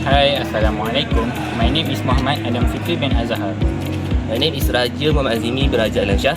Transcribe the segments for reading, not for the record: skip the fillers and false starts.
Hai, Assalamualaikum. My name is Muhammad Adam Fikri bin Azhar. My name is Raja Muhammad Azimi bin Raja Alamsyah.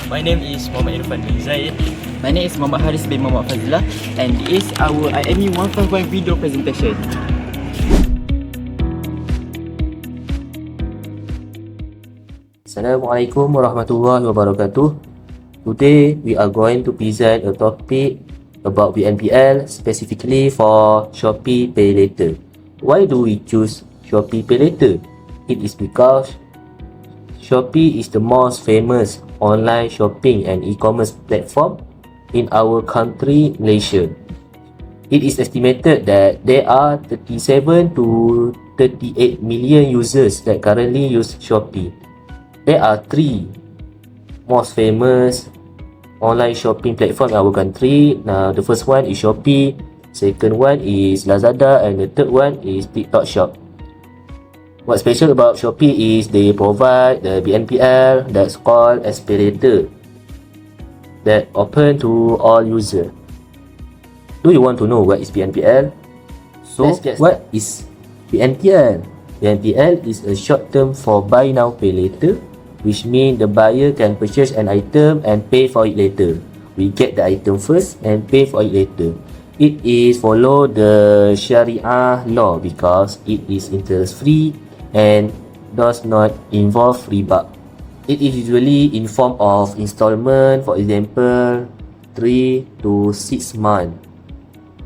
My name is Muhammad Irfan bin Zaid. My name is Muhammad Hariz bin Muhammad Fazlah, and this is our IMU151 video presentation. Assalamualaikum warahmatullahi wabarakatuh. Today we are going to present a topic about Bnpl, specifically for Shopee Paylater. Why do we choose Shopee Paylater? It is because Shopee is the most famous online shopping and e-commerce platform in our country, Malaysia. It is estimated that there are 37 to 38 million users that currently use Shopee. There are three most famous online shopping platform in our country. Now, the first one is Shopee, second one is Lazada, and the third one is TikTok Shop. What's special about Shopee is they provide the Bnpl that's called Spaylater that open to all users. Do you want to know what is Bnpl? So, what is Bnpl? Bnpl is a short term for buy now pay later, which means the buyer can purchase an item and pay for it later. We get the item first and pay for it later. It is follow the Sharia law because it is interest free and does not involve riba. It is usually in form of installment, for example 3 to 6 months.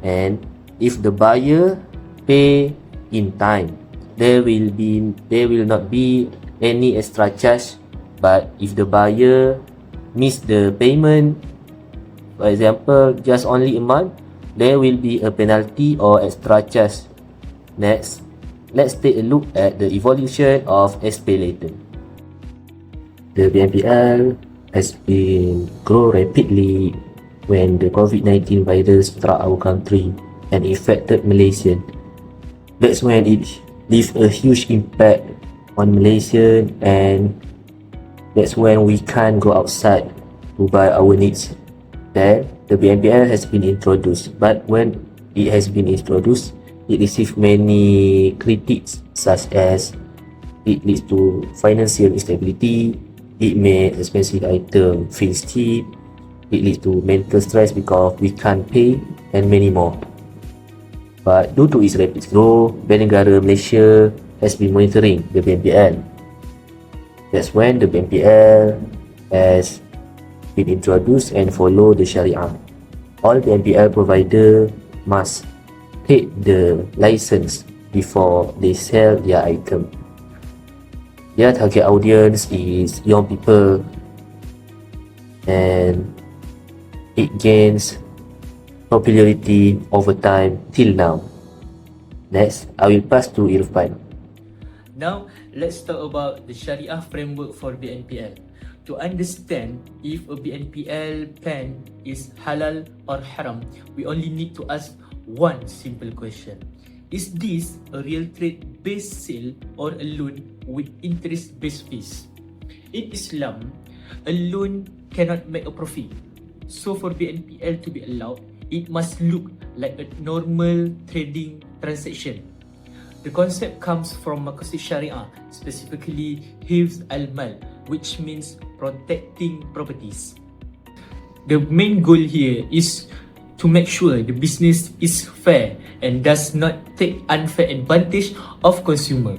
And if the buyer pay in time, there will not be any extra charge. But if the buyer miss the payment, for example just only a month, there will be a penalty or extra charge. Next, let's take a look at the evolution of Spaylater. The Bnpl has been grow rapidly when the COVID-19 virus struck our country and affected Malaysians. That's when it leaves a huge impact on Malaysians, and that's when we can't go outside to buy our needs. Then the Bnpl has been introduced, but when it has been introduced, it received many critics, such as it leads to financial instability, it makes expensive item feel cheap, it leads to mental stress because we can't pay, and many more. But due to its rapid growth, Bank Negara Malaysia has been monitoring the Bnpl. That's when the Bnpl has been introduced and follow the Sharia. All Bnpl provider must take the license before they sell their item. Their target audience is young people, and it gains popularity over time till now. Next, I will pass to Irfan. Now, let's talk about the Sharia framework for Bnpl. To understand if a Bnpl plan is halal or haram, we only need to ask one simple question. Is this a real trade-based sale or a loan with interest-based fees? In Islam, a loan cannot make a profit. So for Bnpl to be allowed, it must look like a normal trading transaction. The concept comes from Maqasid Sharia, specifically Hifz al-Mal, which means protecting properties. The main goal here is to make sure the business is fair and does not take unfair advantage of consumer.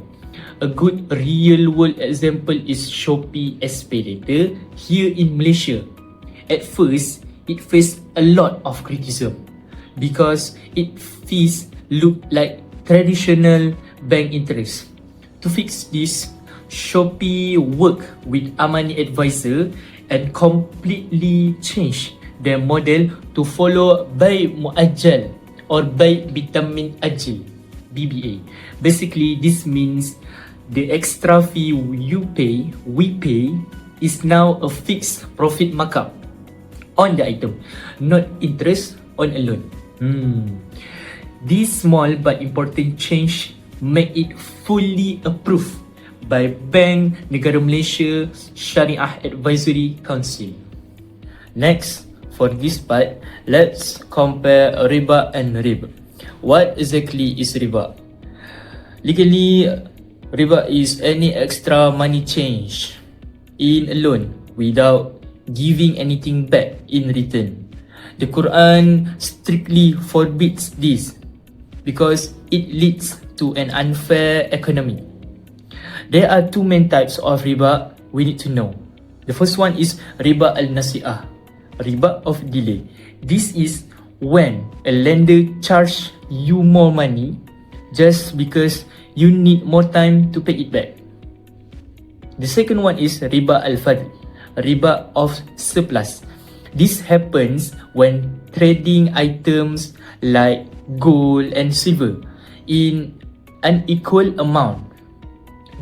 A good real-world example is Shopee Spaylater here in Malaysia. At first, it faced a lot of criticism because its fees look like traditional bank interest. To fix this, Shopee worked with Amani Advisor and completely changed their model to follow Bay Muajjal or Bay Bitamin Ajil, BBA. Basically, this means the extra fee we pay is now a fixed profit markup on the item, not interest on a loan. This small but important change make it fully approved by Bank Negara Malaysia Syariah Advisory Council. Next, for this part, let's compare riba and riba. What exactly is riba? Legally, riba is any extra money change in a loan without giving anything back in return. The Quran strictly forbids this because it leads to an unfair economy. There are two main types of riba we need to know. The first one is riba al-nasi'ah, riba of delay. This is when a lender charge you more money just because you need more time to pay it back. The second one is riba al-fadl, riba of surplus. This happens when trading items like gold and silver in an equal amount.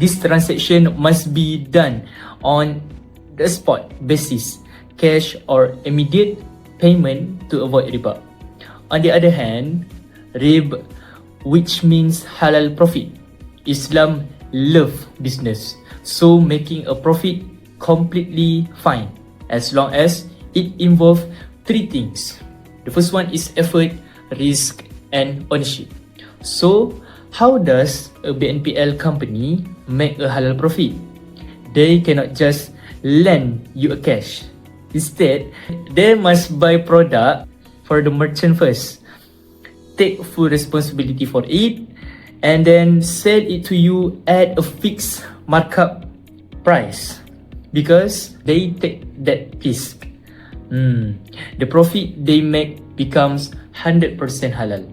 This transaction must be done on the spot basis, cash or immediate payment to avoid riba. On the other hand, rib, which means halal profit. Islam love business, so making a profit completely fine as long as it involves three things. The first one is effort, risk, and ownership. So, how does a Bnpl company make a halal profit? They cannot just lend you a cash. Instead, they must buy product for the merchant first, take full responsibility for it, and then sell it to you at a fixed markup price because they take that risk. The profit they make becomes 100% halal.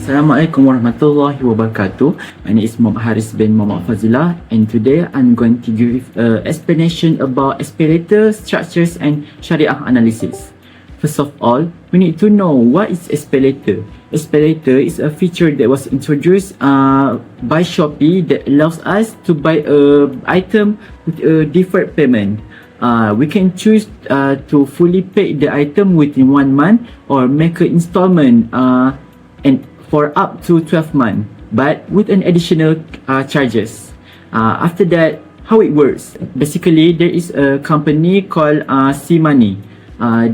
Assalamualaikum warahmatullahi wabarakatuh. My name is Muhammad Hariz bin Muhammad Fazilah, and today I'm going to give an explanation about Spaylater structures and Sharia analysis. First of all, we need to know what is Spaylater. Spaylater is a feature that was introduced by Shopee that allows us to buy an item with a deferred payment. We can choose to fully pay the item within 1 month or make an installment and for up to 12 months, but with an additional charges. After that, how it works? Basically, there is a company called C-Money.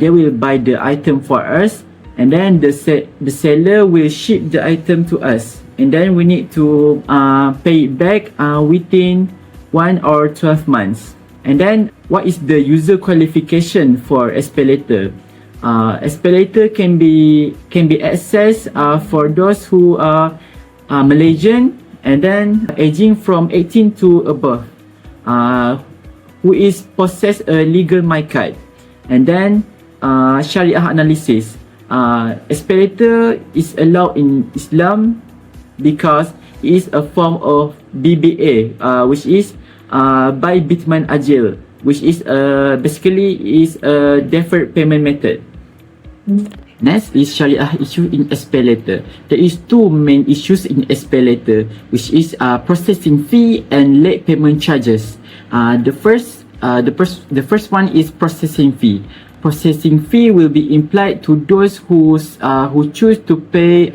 They will buy the item for us, and then the seller will ship the item to us, and then we need to pay it back within 1 or 12 months. And then, what is the user qualification for Spaylater? Spaylater can be accessed for those who are Malaysian and then aging from 18 to above, who is possess a legal my card. And then Sharia analysis. Spaylater is allowed in Islam because it is a form of BBA, which is by Bitman Ajil, which is basically is a deferred payment method. Next is Sharia issue in Spaylater. There is two main issues in Spaylater, which is processing fee and late payment charges. The first one is processing fee. Processing fee will be implied to those who choose to pay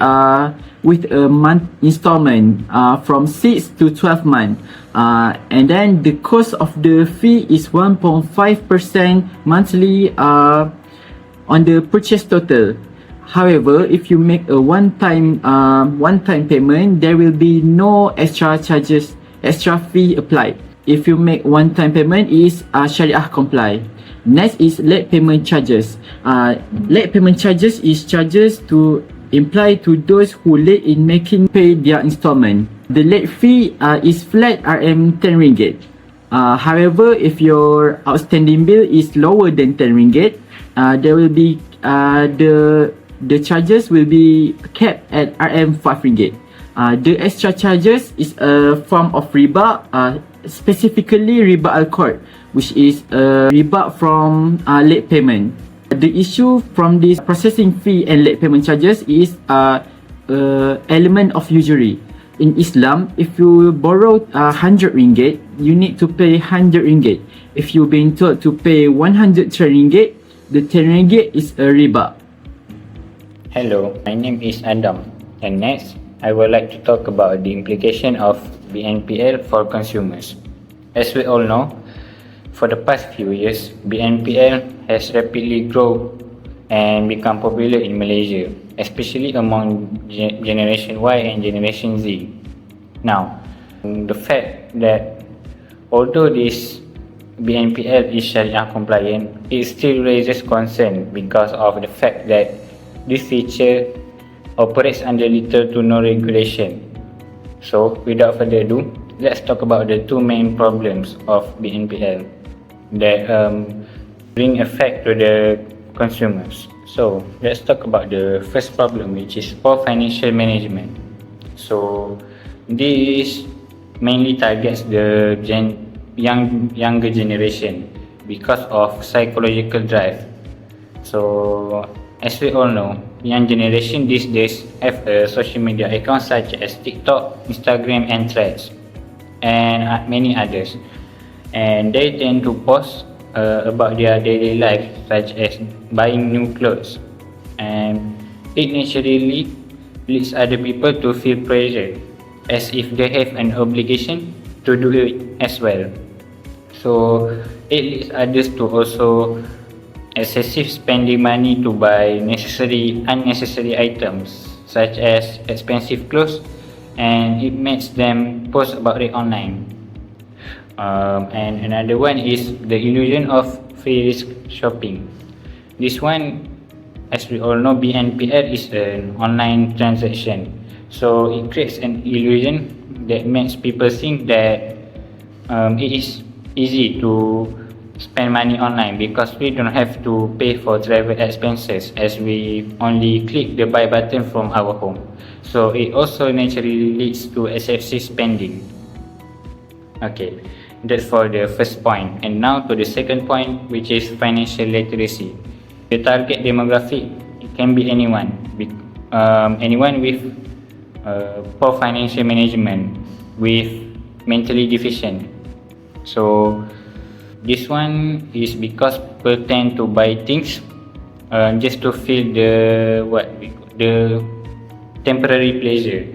with a month installment from 6 to 12 months. And then the cost of the fee is 1.5% monthly on the purchase total. However, if you make a one-time payment, there will be no extra charges, extra fee applied. If you make one-time payment, is Sharia comply. Next is late payment charges. Late payment charges is charges to imply to those who late in making pay their installment. The late fee is flat RM 10 ringgit. However, if your outstanding bill is lower than 10 ringgit, there will be the charges will be capped at RM 5 ringgit. The extra charges is a form of riba, specifically riba al-qard, which is a riba from late payment. The issue from this processing fee and late payment charges is element of usury. In Islam, if you borrow 100 ringgit, you need to pay 100 ringgit. If you're being told to pay 110 ringgit, the 10 ringgit is a riba. Hello, my name is Adam, and next I would like to talk about the implication of Bnpl for consumers. As we all know, for the past few years, Bnpl has rapidly grown and become popular in Malaysia, especially among Generation Y and Generation Z. Now, the fact that although this Bnpl is Sharia compliant, it still raises concern because of the fact that this feature operates under little to no regulation. So, without further ado, let's talk about the two main problems of Bnpl that bring effect to the consumers. So, let's talk about the first problem, which is poor financial management. So, this mainly targets the younger generation because of psychological drive. So, as we all know, young generation these days have a social media accounts such as TikTok, Instagram and Threads, and many others, and they tend to post about their daily life, such as buying new clothes, and it naturally leads other people to feel pressure as if they have an obligation to do it as well. So it leads others to also excessive spending money to buy unnecessary items such as expensive clothes, and it makes them post about it online. And another one is the illusion of free risk shopping. This one, as we all know, Bnpl is an online transaction, so it creates an illusion that makes people think that it is easy to spend money online because we don't have to pay for travel expenses as we only click the buy button from our home. So it also naturally leads to excessive spending. Okay, that's for the first point. And now to the second point, which is financial literacy. The target demographic, it can be anyone with poor financial management, with mentally deficient. So this one is because people tend to buy things just to feel the temporary pleasure.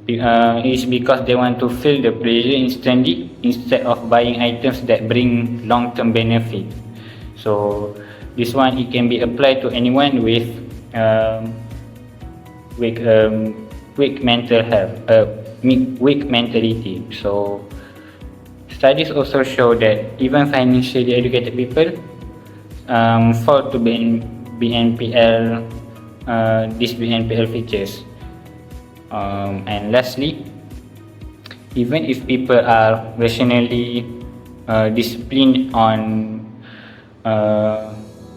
It's because they want to feel the pleasure instantly instead of buying items that bring long-term benefit. So this one, it can be applied to anyone with weak mental health, weak mentality. So studies also show that even financially educated people fall to Bnpl, these Bnpl features. And lastly, even if people are rationally disciplined on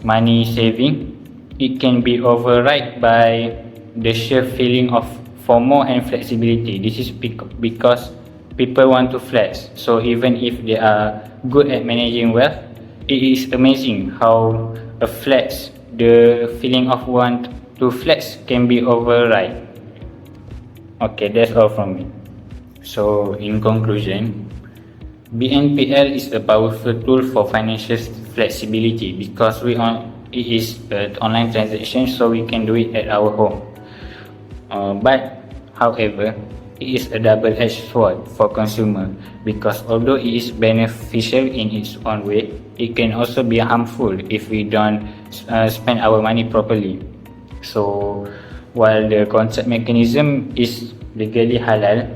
money saving, it can be override by the sheer feeling of FOMO and flexibility. This is because people want to flex. So even if they are good at managing wealth, it is amazing how the feeling of want to flex can be override. Okay, that's all from me. So in conclusion, Bnpl is a powerful tool for financial flexibility because it is an online transaction, so we can do it at our home. But however, it is a double-edged sword for consumer because although it is beneficial in its own way, it can also be harmful if we don't spend our money properly. So while the concept mechanism is legally halal,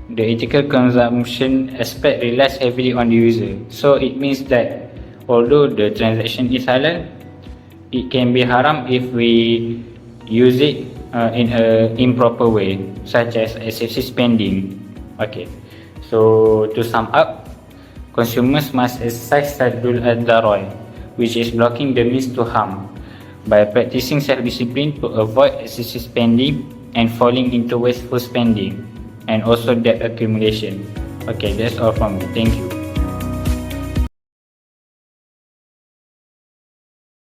the ethical consumption aspect relies heavily on the user. So it means that although the transaction is halal, it can be haram if we use it in an improper way, such as excessive spending. Okay, so to sum up, consumers must exercise Saddul ad-Darai, which is blocking the means to harm, by practicing self-discipline to avoid excessive spending and falling into wasteful spending, and also debt accumulation. Okay, that's all from me. Thank you.